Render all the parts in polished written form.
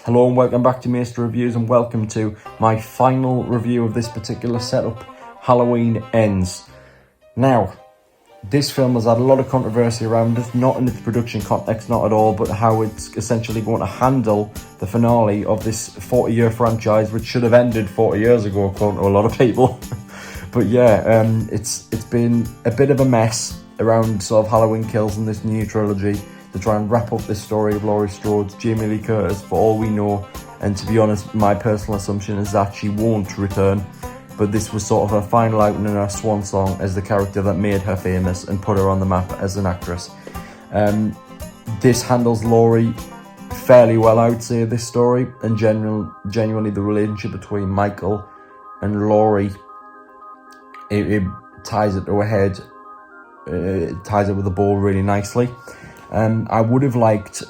Hello and welcome back to Mayster Reviews, and welcome to my final review of this particular setup, Halloween Ends. Now, this film has had a lot of controversy around it, not in its production context, not at all, but how it's essentially going to handle the finale of this 40-year franchise, which should have ended 40 years ago, according to a lot of people. But yeah, it's been a bit of a mess around sort of Halloween Kills in this new trilogy to try and wrap up this story of Laurie Strode, Jamie Lee Curtis, for all we know. And to be honest, my personal assumption is that she won't return. But this was sort of her final outing and her swan song as the character that made her famous and put her on the map as an actress. This handles Laurie fairly well, I would say, this story, and genuinely the relationship between Michael and Laurie, it ties it to a head, it ties it with a bow really nicely. I would have liked,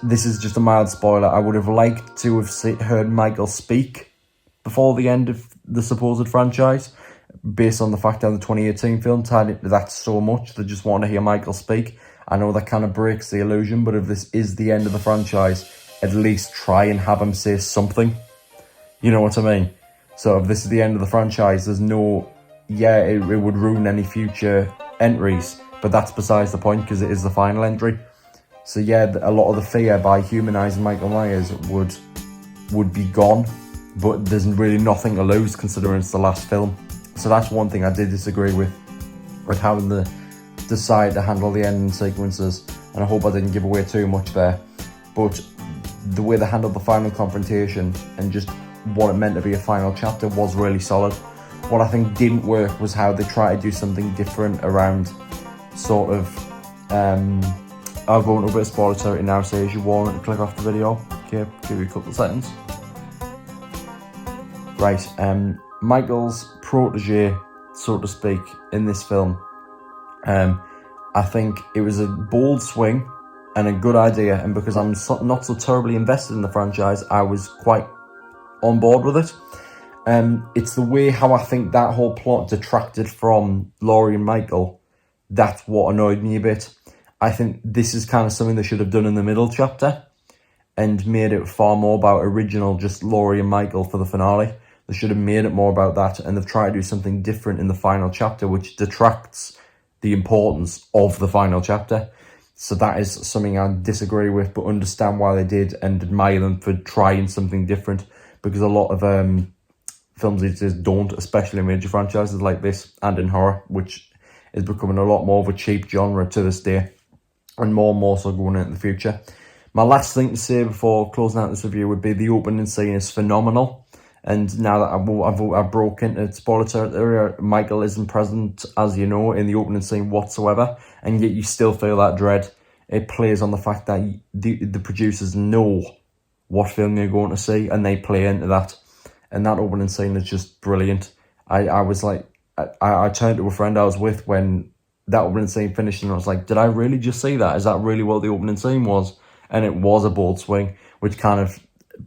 this is just a mild spoiler, I would have liked to have heard Michael speak before the end of the supposed franchise, based on the fact that the 2018 film tied into that so much. They just want to hear Michael speak. I know that kind of breaks the illusion, but if this is the end of the franchise, at least try and have him say something. You know what I mean? So if this is the end of the franchise, there's no, it would ruin any future entries, but that's besides the point because it is the final entry. So yeah, a lot of the fear by humanising Michael Myers would be gone, but there's really nothing to lose considering it's the last film. So that's one thing I did disagree with how they decide to handle the ending sequences, and I hope I didn't give away too much there. But the way they handled the final confrontation and just what it meant to be a final chapter was really solid. What I think didn't work was how they tried to do something different around sort of, I'll go into a bit of spoiler territory now, so as you want to click off the video. Okay, give you a couple of seconds. Right, Michael's protege, so to speak, in this film, I think it was a bold swing and a good idea, and because I'm not so terribly invested in the franchise, I was quite on board with it. It's the way how I think that whole plot detracted from Laurie and Michael. That's what annoyed me a bit. I think this is kind of something they should have done in the middle chapter and made it far more about original just Laurie and Michael for the finale. They should have made it more about that, and they've tried to do something different in the final chapter, which detracts the importance of the final chapter. So that is something I disagree with, but understand why they did and admire them for trying something different, because a lot of films these days don't, especially in major franchises like this and in horror, which is becoming a lot more of a cheap genre to this day, and more so going into the future. My last thing to say before closing out this review would be the opening scene is phenomenal. And now that I've broken into spoiler territory, Michael isn't present, as you know, in the opening scene whatsoever, and yet you still feel that dread. It plays on the fact that the producers know what film you're going to see, and they play into that. And that opening scene is just brilliant. I was like, I turned to a friend I was with when that opening scene finished, and I was like, did I really just see that? Is that really what the opening scene was? And it was a bold swing, which kind of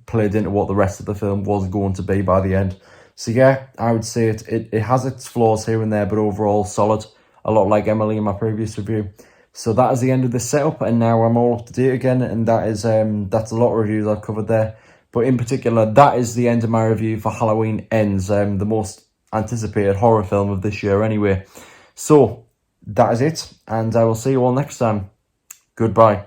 played into what the rest of the film was going to be by the end. So yeah, I would say it has its flaws here and there, but overall solid. A lot like Emily in my previous review. So that is the end of this setup, and now I'm all up to date again, and that is that's a lot of reviews I've covered there. But in particular, that is the end of my review for Halloween Ends, the most anticipated horror film of this year anyway. So that is it, and I will see you all next time. Goodbye.